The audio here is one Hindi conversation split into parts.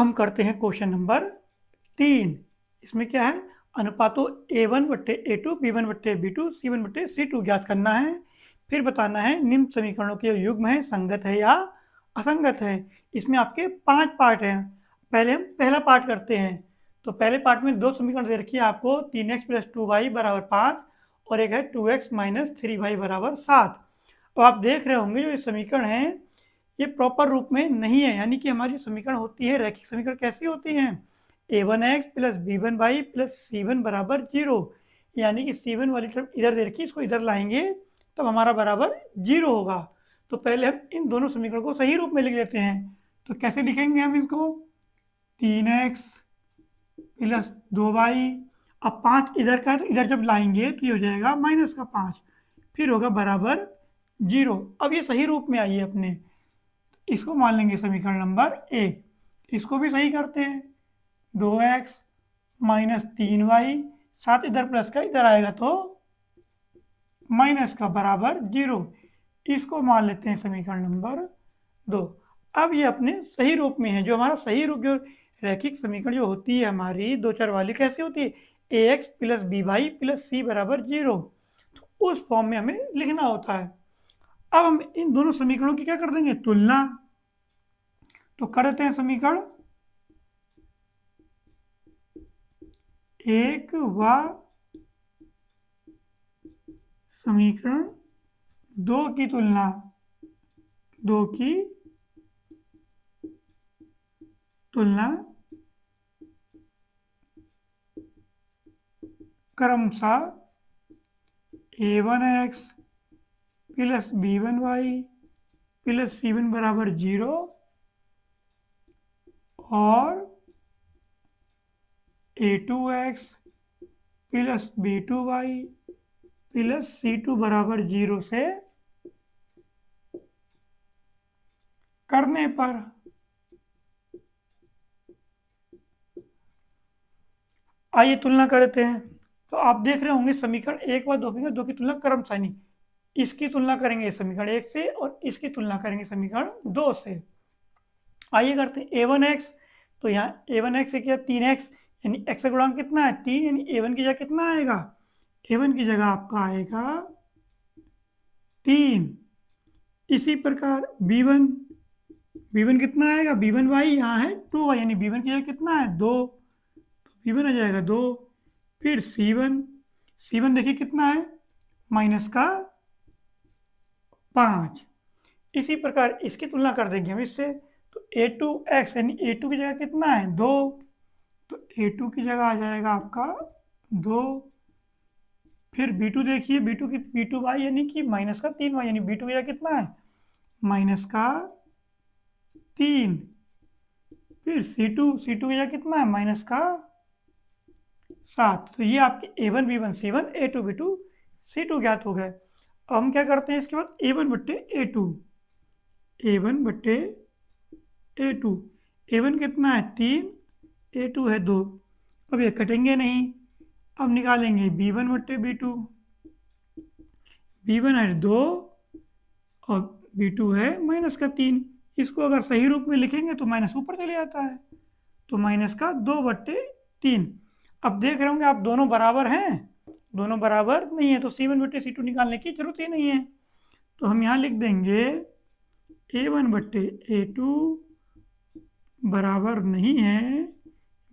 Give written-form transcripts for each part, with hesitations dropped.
हम करते हैं क्वेश्चन नंबर 3। इसमें क्या है, अनुपातों A1/A2, B1/B2, C1/C2 ज्ञात करना है। फिर बताना है निम्न समीकरणों के युग्म है संगत है या असंगत है। इसमें आपके 5 पार्ट हैं। पहले हम पहला पार्ट करते हैं। तो पहले पार्ट में 2 समीकरण दे रखी है आपको, 3x + 2y = 5 और एक है 2x - 3y = 7। तो आप देख रहे होंगे जो ये समीकरण है ये प्रॉपर रूप में नहीं है, यानी कि हमारी समीकरण होती है रैखिक समीकरण कैसी होती हैं, a1x + b1y + c1 = 0, यानी कि c1 वाली तरफ इधर दे रखी, इसको इधर लाएंगे तब हमारा बराबर 0 होगा। तो पहले हम इन दोनों समीकरण को सही रूप में लिख लेते हैं। तो कैसे लिखेंगे हम इसको, 3x + 2y, अब 5 इधर का, तो इधर जब लाएंगे तो ये हो जाएगा -5, फिर होगा बराबर 0। अब ये सही रूप में आई है अपने, इसको मान लेंगे समीकरण नंबर 1। इसको भी सही करते हैं, 2x - 3y, 7 इधर प्लस का इधर आएगा तो माइनस का बराबर 0। इसको मान लेते हैं समीकरण नंबर 2। अब ये अपने सही रूप में है। जो हमारा सही रूप, जो रैखिक समीकरण जो होती है हमारी 2 चर वाली, कैसी होती है, ax + by + c = 0। तो उस फॉर्म में हमें लिखना होता है। अब हम इन दोनों समीकरणों की क्या कर देंगे, तुलना। तो कर देते हैं समीकरण 1 व समीकरण 2 की तुलना, 2 की तुलना क्रमशः a1x + b1y + c1 = 0 और a2x + b2y + c2 = 0 से करने पर आइए तुलना करते हैं। तो आप देख रहे होंगे समीकरण 1 व 2 की तुलना क्रमशः, नहीं, इसकी तुलना करेंगे समीकरण 1 से और इसकी तुलना करेंगे समीकरण 2 से। आइए करते हैं a1x। तो यहाँ a1x से क्या, 3x, यानी x का गुणांक कितना है, 3, यानी a1 की जगह कितना आएगा, a1 की जगह आपका आएगा 3। इसी प्रकार b1 कितना आएगा, b1y यहाँ है 2y, यानी b1 की जगह कितना है 2, तो b1 आ जाएगा 2। फिर c1 देखिए कितना है, -5। इसी प्रकार इसकी तुलना कर देंगे हम इससे। तो a2x, यानी a2 की जगह कितना है 2, तो a2 की जगह आ जाएगा आपका 2। फिर b2 देखिए, b2y, यानी कि -3y, यानी b2 की जगह कितना है -3। फिर c2 की जगह कितना है -7। तो ये आपके a1 b1 c1 a2 b2 c2 ज्ञात हो गए। अब हम क्या करते हैं इसके बाद, a1 कितना है 3, a2 है 2। अब ये कटेंगे नहीं। अब निकालेंगे b1/b2, b1 है 2 और b2 है -3। इसको अगर सही रूप में लिखेंगे तो माइनस ऊपर चले जाता है, तो -2/3। अब देख रहे होंगे आप दोनों बराबर हैं, दोनों बराबर नहीं है, तो c1/c2 निकालने की जरूरत ही नहीं है। तो हम यहाँ लिख देंगे a1/a2 बराबर नहीं है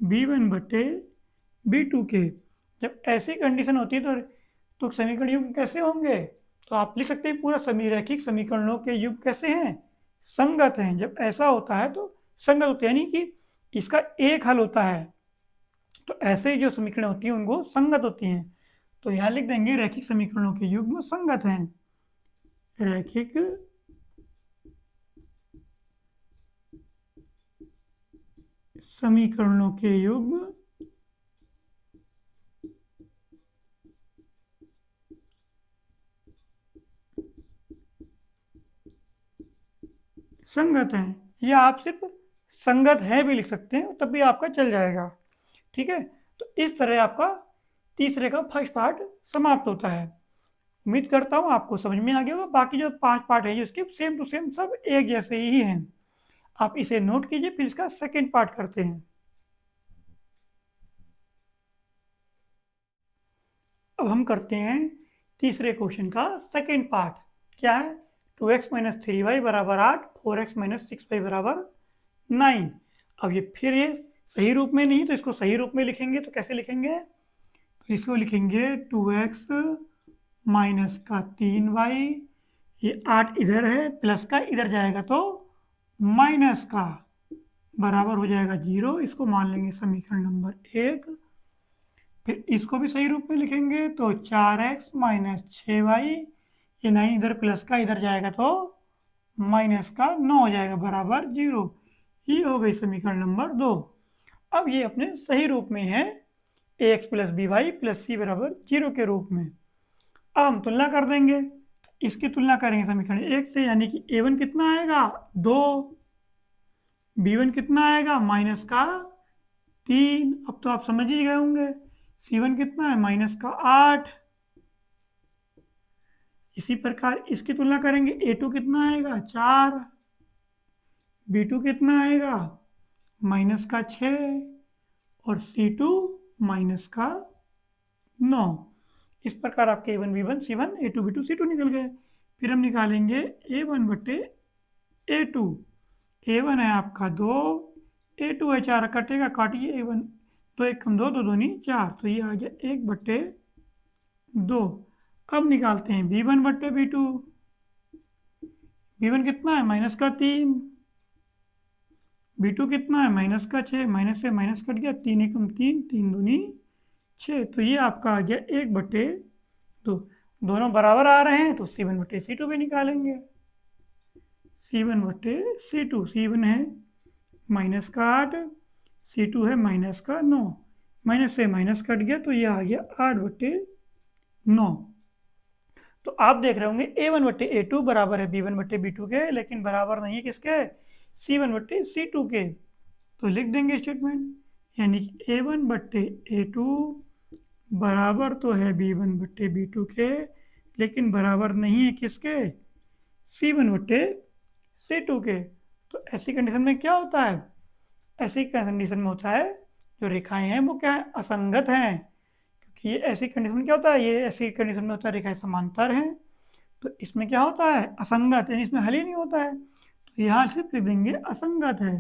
b1/b2 के। जब ऐसी कंडीशन होती है तो समीकरण युग्म कैसे होंगे, तो आप लिख सकते हैं पूरा रैखिक समीकरणों के युग्म कैसे हैं, संगत हैं। जब ऐसा होता है तो संगत होते हैं, यानी कि इसका एक हल होता है, तो ऐसे जो समीकरण होती हैं उनको संगत होती हैं। तो यहाँ लिख देंगे रैखिक समीकरणों के युग्म संगत हैं, रैखिक समीकरणों के युग्म संगत हैं, या आप सिर्फ संगत है भी लिख सकते हैं, तब भी आपका चल जाएगा। ठीक है, तो इस तरह आपका तीसरे का फर्स्ट पार्ट समाप्त होता है। उम्मीद करता हूँ आपको समझ में आ गया होगा। बाकी जो 5 पार्ट है उसके सेम टू सेम सब एक जैसे ही हैं। आप इसे नोट कीजिए, फिर इसका सेकेंड पार्ट करते हैं। अब हम करते हैं तीसरे क्वेश्चन का सेकेंड पार्ट। क्या है? 2x माइनस 3y बराबर 8, 4x माइनस 6y बराबर 9। अब ये सही रूप में नहीं, तो इसको सही रूप में लिखेंगे। तो कैसे लिखेंगे? तो इसको लिखेंगे 2x माइनस का 3y, ये 8 इधर है, प्लस का इधर जाएगा तो माइनस का, बराबर हो जाएगा 0। इसको मान लेंगे समीकरण नंबर 1। फिर इसको भी सही रूप में लिखेंगे तो 4x माइनस 6y, ये 9 इधर, प्लस का इधर जाएगा तो माइनस का 9 हो जाएगा, बराबर 0। ये हो गई समीकरण नंबर 2। अब ये अपने सही रूप में है, ax plus by plus c बराबर 0 के रूप में। अब हम तुलना कर देंगे, इसकी तुलना करेंगे समीकरण 1 से, यानी कि a1 कितना आएगा 2, b1 कितना आएगा माइनस का 3, अब तो आप समझ ही गए होंगे। c1 कितना है माइनस का 8। इसी प्रकार इसकी तुलना करेंगे, a2 कितना आएगा 4, b2 कितना आएगा माइनस का 6 और c2 माइनस का 9। इस प्रकार आपके a1 b1 c1 a2 b2 c2 निकल गए। फिर हम निकालेंगे a1 बटे a2। a1 है आपका 2, a2 है 4, कटेगा, काटिए a1, 2 1 कम 2, 2 दूनी 4, तो ये आ गया 1 बटे 2। अब निकालते हैं b1 बटे b2। b1 कितना है माइनस का 3, b2 कितना है माइनस का 6, माइनस से माइनस कट गया, 3 1 कम 3, 3 दूनी 6, तो ये आपका आ गया 1 बटे 2। दोनों बराबर आ रहे हैं तो c1 बटे c2 भी निकालेंगे। c1 बटे c2, c1 है माइनस का 8, c2 है माइनस का 9, माइनस से माइनस कट गया तो ये आ गया 8 बटे 9। तो आप देख रहे होंगे a1 बटे a2 बराबर है b1 बटे b2 के, लेकिन बराबर नहीं है किसके, c1 बटे c2 के। तो लिख देंगे स्टेटमेंट, यानी कि a1 बटे a2 बराबर तो है b1 बटे b2 के, लेकिन बराबर नहीं है किसके, c1 बटे c2 के। तो ऐसी कंडीशन में क्या होता है? ऐसी कंडीशन में होता है जो रेखाएं हैं वो क्या है, असंगत हैं। क्योंकि ये ऐसी कंडीशन में क्या होता है, ये ऐसी कंडीशन में होता है रेखाएं समांतर हैं, तो इसमें क्या होता है असंगत, यानी इसमें हल ही नहीं होता है। तो यहाँ सिर्फ लिख देंगे असंगत है,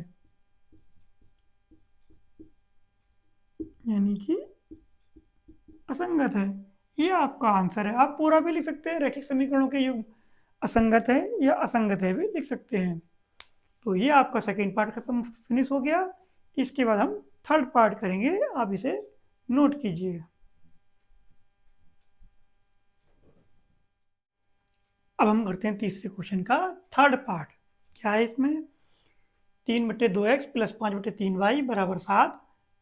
यानी कि असंगत है। ये आपका आंसर है। आप पूरा भी लिख सकते हैं, रैखिक समीकरणों के युग्म असंगत है या असंगत है भी लिख सकते हैं। तो ये आपका सेकेंड पार्ट खत्म, फिनिश हो गया। इसके बाद हम थर्ड पार्ट करेंगे, आप इसे नोट कीजिए। अब हम करते हैं तीसरे क्वेश्चन का थर्ड पार्ट। क्या है इसमें? 3 बटे 2x प्लस 5 बटे 3y बराबर 7,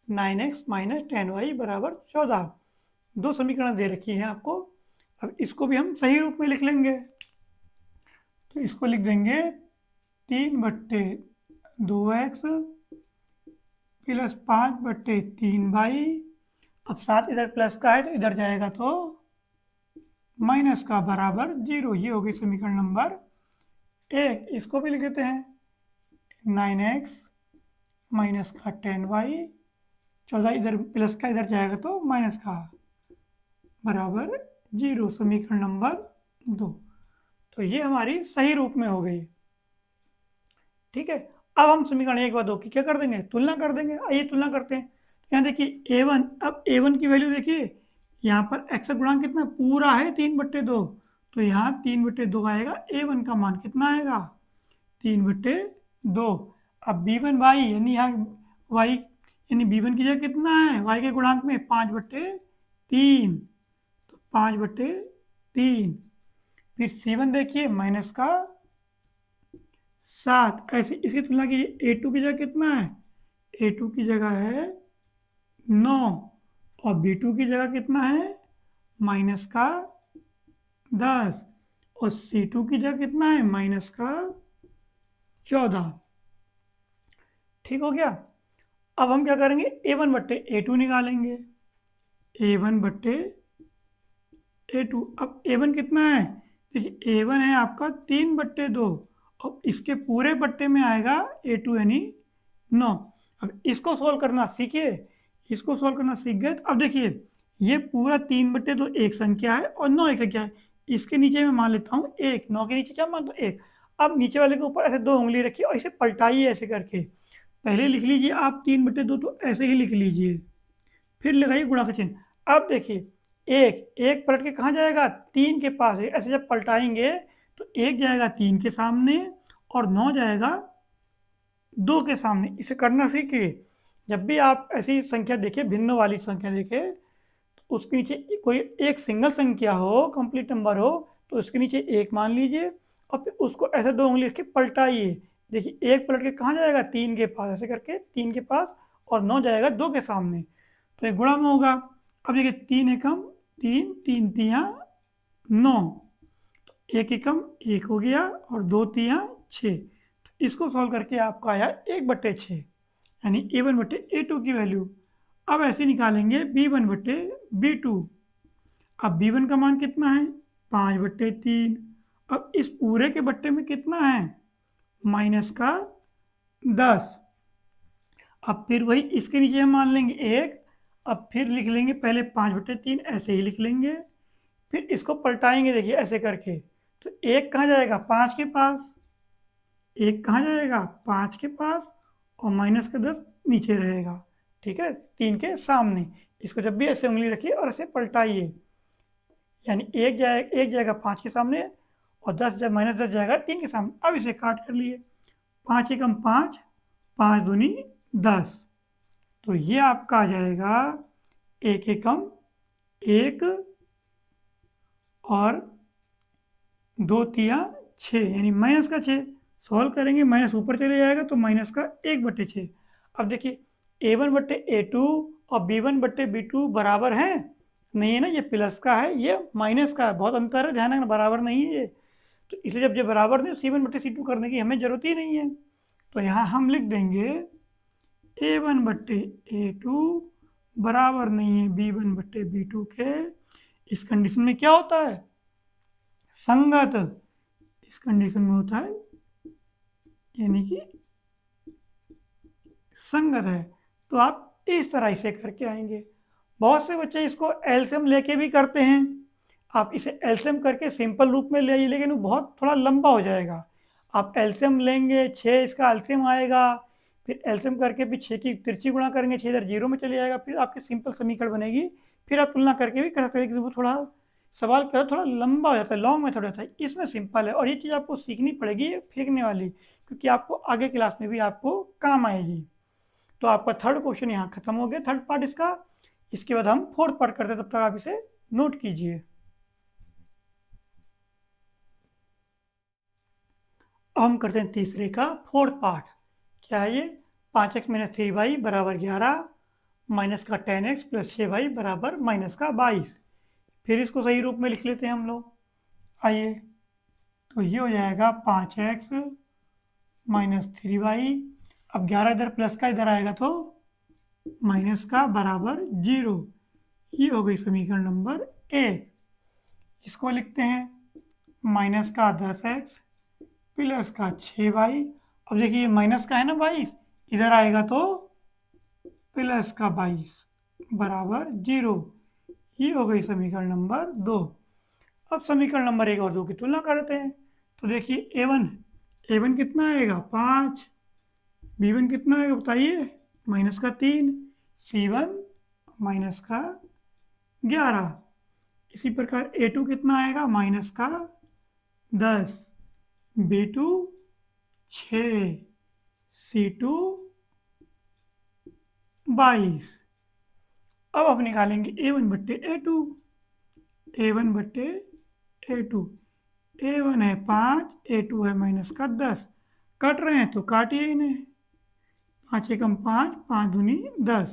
9x माइनस 10y बराबर 14। दो समीकरण दे रखी हैं आपको। अब इसको भी हम सही रूप में लिख लेंगे। तो इसको लिख देंगे 3 बटे 2x प्लस 5 बटे 3y। अब 7 इधर प्लस का है तो इधर जाएगा तो माइनस का, बराबर 0। ये हो गई समीकरण नंबर 1। इसको भी लिख देते हैं 9x माइनस का 10y, 14 इधर प्लस का इधर जाएगा तो माइनस का, बराबर 0। समीकरण नंबर 2। तो ये हमारी सही रूप में हो गई। ठीक है, अब हम समीकरण 1 व 2 की क्या कर देंगे, तुलना कर देंगे। आइए तुलना करते हैं। यहाँ देखिए a1, अब a1 की वैल्यू देखिए, यहाँ पर x का गुणांक कितना पूरा है 3 बटे 2, तो यहाँ 3 बटे 2 आएगा। a1 का मान कितना आएगा 3 बटे 2। अब b1 y, यानी यहाँ y यानी b1 की जगह कितना है, y के गुणांक में 5 बटे 3, तो 5 बटे 3। फिर c1 देखिए माइनस का 7। ऐसे इसकी तुलना कीजिए, a2 की जगह कितना है, a2 की जगह है 9 और b2 की जगह कितना है माइनस का 10 और c2 की जगह कितना है माइनस का 14। ठीक हो गया। अब हम क्या करेंगे, a1 बट्टे a2 निकालेंगे। a1 बट्टे a2, अब a1 कितना है, देखिए a1 है आपका 3 बट्टे 2 अब इसके पूरे बट्टे में आएगा A2 यानी 9। अब इसको सोल्व करना सीखिए, इसको सोल्व करना सीख गए। तो अब देखिए ये पूरा 3/2 एक संख्या है और 9 एक संख्या है। इसके नीचे मैं मान लेता हूँ 1, 9 के नीचे क्या मान लो 1। अब नीचे वाले के ऊपर ऐसे 2 उंगली रखिए और इसे पलटाइए ऐसे करके। पहले लिख लीजिए आप 3/2, तो ऐसे ही लिख लीजिए, फिर लगाइए गुणा का चिन्ह। अब देखिए एक पलट के कहाँ जाएगा, 3 के पास है। ऐसे जब पलटाएंगे तो 1 जाएगा 3 के सामने और 9 जाएगा 2 के सामने। इसे करना सीखिए। जब भी आप ऐसी संख्या देखें, भिन्न वाली संख्या देखें, तो उसके नीचे कोई एक सिंगल संख्या हो, कंप्लीट नंबर हो, तो उसके नीचे 1 मान लीजिए और फिर उसको ऐसे 2 उंगली रख के पलटाइए। देखिए 1 पलट के कहाँ जाएगा, 3 के पास, ऐसे करके 3 के पास, और 9 जाएगा 2 के सामने, तो ये गुणा में होगा। अब देखिए 3 एकम 3, 3 तियाँ 9, तो 1 एकम 1 हो गया और 2 तियाँ 6। तो इसको सॉल्व करके आपका आया 1/6 यानी A1/A2 की वैल्यू। अब ऐसे निकालेंगे B1/B2। अब B1 का मान कितना है, 5/3। अब इस पूरे के बट्टे में कितना है, -10। अब फिर वही इसके नीचे हम मान लेंगे 1। अब फिर लिख लेंगे पहले 5/3 ऐसे ही लिख लेंगे, फिर इसको पलटाएंगे देखिए ऐसे करके। तो 1 कहाँ जाएगा, 5 के पास, 1 कहाँ जाएगा, 5 के पास, और -10 नीचे रहेगा, ठीक है, 3 के सामने। इसको जब भी ऐसे उंगली रखिए और ऐसे पलटाइए, यानी 1 जाएगा 5 के सामने और 10 जब -10 जाएगा 3 के सामने। अब इसे काट कर लिए, 5 एकम 5, 5 दूनी 10, तो ये आपका आ जाएगा 1 एकम 1 और 2 तिया 6 यानी -6। सॉल्व करेंगे माइनस ऊपर चले जाएगा तो -1/6। अब देखिए A1/A2 और B1/B2 बराबर है नहीं है ना, ये प्लस का है, ये माइनस का है, बहुत अंतर है, ध्यान रखना, बराबर नहीं है ये। तो इसलिए जब ये बराबर नहीं, C1/C2 करने की हमें ज़रूरत ही नहीं है। तो यहाँ हम लिख देंगे A1/A2 बराबर नहीं है B1/B2 के। इस कंडीशन में क्या होता है, संगत। इस कंडीशन में होता है यानी कि संगत है। तो आप इस तरह इसे करके आएंगे। बहुत से बच्चे इसको एलसीएम लेके भी करते हैं। आप इसे एलसीएम करके सिंपल रूप में ले आइए, लेकिन वो बहुत थोड़ा लंबा हो जाएगा। आप एलसीएम लेंगे, 6 इसका एलसीएम आएगा, फिर एलसीएम करके फिर 6 की तिरछी गुणा करेंगे, 6 इधर 0 में चले जाएगा, फिर आपकी सिंपल समीकरण बनेगी। फिर आप तुलना करके भी कर सकते हैं, वो थोड़ा सवाल का थोड़ा लंबा हो जाता है, लॉन्ग मेथड होता है। इसमें सिंपल है और ये चीज़ आपको सीखनी पड़ेगी फेंकने वाली, क्योंकि आपको आगे क्लास में भी आपको काम आएगी। तो आपका थर्ड क्वेश्चन यहाँ खत्म हो गया, थर्ड पार्ट इसका। इसके बाद हम फोर्थ पार्ट करते हैं, तब तक आप इसे नोट कीजिए। अब हम करते हैं तीसरे का फोर्थ पार्ट। क्या है ये, 5x - 3y बराबर 11 माइनस का 10x प्लस 6y बराबर -22। फिर इसको सही रूप में लिख लेते हैं हम लोग। आइए, तो ये हो जाएगा 5x - 3y। अब 11 इधर प्लस का इधर आएगा तो माइनस का बराबर 0। ये हो गई समीकरण नंबर 1। इसको लिखते हैं माइनस का 10x प्लस का 6y। अब देखिए माइनस का है ना 22, इधर आएगा तो प्लस का 22 बराबर 0। ये हो गई समीकरण नंबर 2। अब समीकरण नंबर 1 और 2 की तुलना करते हैं। तो देखिए A1 कितना आएगा 5, B1 कितना आएगा बताइए -3, C1 -11। इसी प्रकार A2 कितना आएगा -10, B2 6, C2 22। अब आप निकालेंगे A1/A2। A1/A2, A1 है 5, A2 है -10। कट रहे हैं तो काटिए इन्हें, 5 एकम 5, 5 दूनी 10,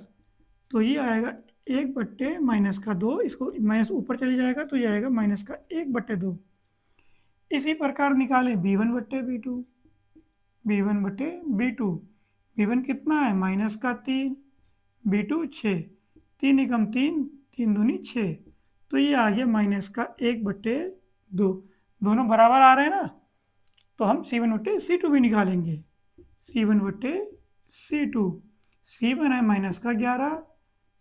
तो ये आएगा 1/-2। इसको माइनस ऊपर चले जाएगा तो ये आएगा -1/2। इसी प्रकार निकालें B1/B2। B1 कितना है -3, B2 6, 3 एकम 3, 3 दूनी 6, तो ये आ गया -1/2। दोनों बराबर आ रहे हैं ना, तो तो हम C1/C2 भी निकालेंगे। C1/C2, C1 है माइनस का 11,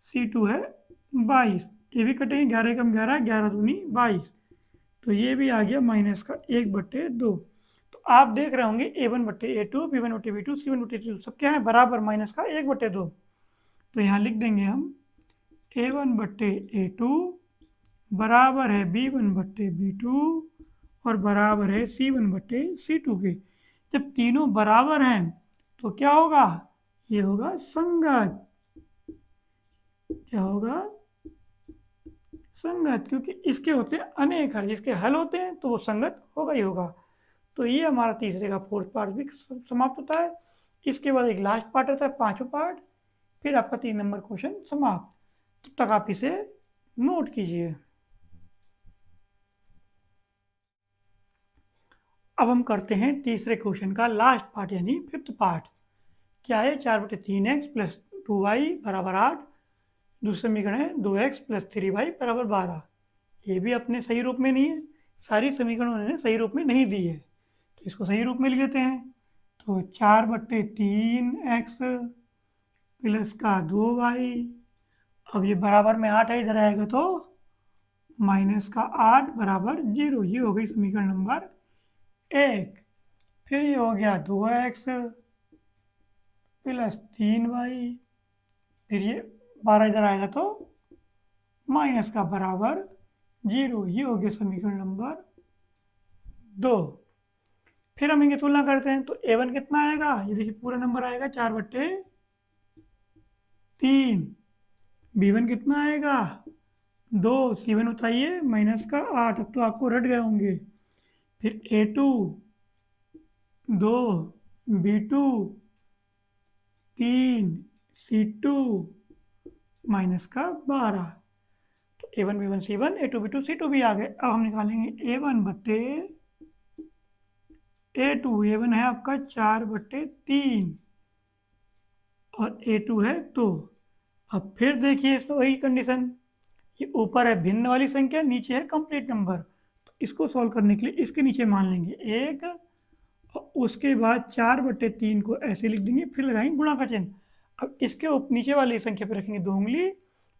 C2 है 22, ये भी कटेंगे, 11 कम 11, 11 दूनी 22, तो ये भी आ गया माइनस का 1/2। तो आप देख रहे होंगे A1/A2, B1/B2, C1/C2 सब क्या है बराबर माइनस का 1/2। तो यहाँ लिख देंगे हम A1/A2 बराबर है B1/B2 और बराबर है C1/C2 के। जब तीनों बराबर हैं तो क्या होगा, ये होगा संगत। क्या होगा, संगत, क्योंकि इसके होते हैं अनेक हल, जिसके हल होते हैं तो वो संगत होगा ही होगा। तो ये हमारा तीसरे का फोर्थ पार्ट भी समाप्त होता है। इसके बाद एक लास्ट पार्ट रहता है, पांचवा पार्ट, फिर आपका 3 नंबर क्वेश्चन समाप्त। तब तक आप इसे नोट कीजिए। अब हम करते हैं तीसरे क्वेश्चन का लास्ट पार्ट यानी फिफ्थ पार्ट। क्या है, 4/3x प्लस 2y बराबर 8। दूसरे समीकरण है 2x प्लस 3y बराबर 12। ये भी अपने सही रूप में नहीं है, सारी समीकरण उन्होंने सही रूप में नहीं दी है, तो इसको सही रूप में लिख लेते हैं। तो 4/3x प्लस का 2y, अब ये बराबर में 8 है, इधर आएगा तो माइनस का 8 बराबर 0। ये हो गई समीकरण नंबर 1। फिर ये हो गया 2x प्लस 3y, फिर ये 12 इधर आएगा तो माइनस का बराबर 0। ये हो गया समीकरण नंबर 2। फिर हम इनकी तुलना करते हैं तो A1 कितना आएगा, ये देखिए पूरा नंबर आएगा 4/3। B1 कितना आएगा 2, C1 बताइए माइनस का 8, अब तो आपको रट गए होंगे। फिर A2 2, B2 3, C2 माइनस का 12। तो A1 B1 C1, A2 B2 C2 भी आ गए। अब हम निकालेंगे A1/A2। A1 है आपका 4/3 और A2 है 2। अब फिर देखिए इसमें वही कंडीशन, ये ऊपर है भिन्न वाली संख्या, नीचे है कंप्लीट नंबर। तो इसको सॉल्व करने के लिए इसके नीचे मान लेंगे 1 और उसके बाद 4/3 को ऐसे लिख देंगे, फिर लगाएंगे गुणा का चिन्ह। अब इसके नीचे वाली संख्या पे रखेंगे 2 उंगली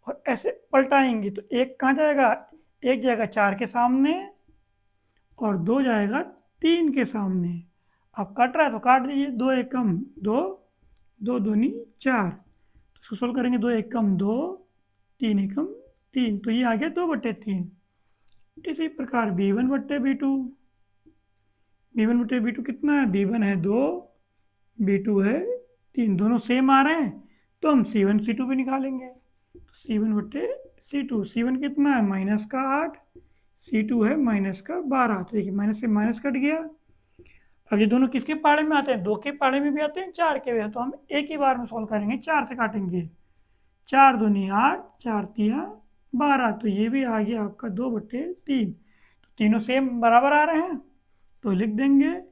और ऐसे पलटाएंगे तो 1 कहाँ जाएगा, 1 जाएगा 4 के सामने और 2 जाएगा 3 के सामने। अब कट रहा है तो काट दीजिए, 2 एकम 2, 2 दूनी 4, तो इसको सोल्व करेंगे 2 एकम 2, 3 एकम 3, तो ये आ गया 2/3। इसी प्रकार B1/B2, B1/B2 कितना है, B1 है 2, B2 है 3, दोनों सेम आ रहे हैं तो हम C1 C2 भी निकालेंगे। C1/C2, C1 कितना है माइनस का 8, C2 है माइनस का 12, तो देखिए माइनस से माइनस कट गया। अब ये दोनों किसके पाड़े में आते हैं, 2 के पाड़े में भी आते हैं, 4 के भी हैं, तो हम एक ही बार में सॉल्व करेंगे, 4 से काटेंगे, 4 दूनी 8, 4 तिया 12, तो ये भी आ गया आपका 2/3। तो तीनों सेम बराबर आ रहे हैं तो लिख देंगे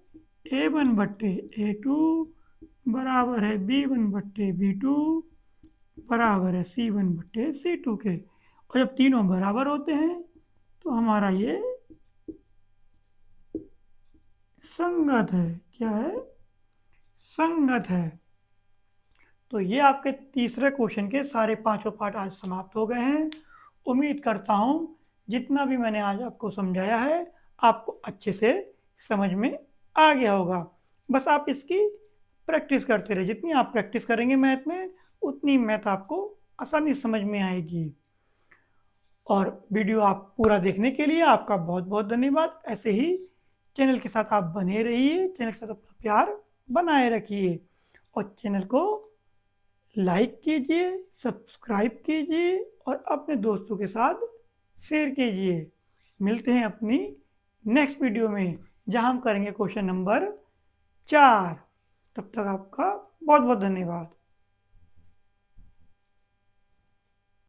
A1/A2 बराबर है B1/B2 बराबर है C1/C2 के। और जब तीनों बराबर होते हैं तो हमारा ये संगत है। क्या है, संगत है। तो ये आपके तीसरे क्वेश्चन के सारे पांचों पार्ट आज समाप्त हो गए हैं। उम्मीद करता हूँ जितना भी मैंने आज आपको समझाया है आपको अच्छे से समझ में आ गया होगा। बस आप इसकी प्रैक्टिस करते रहिए, जितनी आप प्रैक्टिस करेंगे मैथ में उतनी मैथ आपको आसानी समझ में आएगी। और वीडियो आप पूरा देखने के लिए आपका बहुत बहुत धन्यवाद। ऐसे ही चैनल के साथ आप बने रहिए, चैनल के साथ अपना प्यार बनाए रखिए और चैनल को लाइक कीजिए, सब्सक्राइब कीजिए और अपने दोस्तों के साथ शेयर कीजिए। मिलते हैं अपनी नेक्स्ट वीडियो में जहां हम करेंगे क्वेश्चन नंबर 4। तब तक आपका बहुत बहुत धन्यवाद।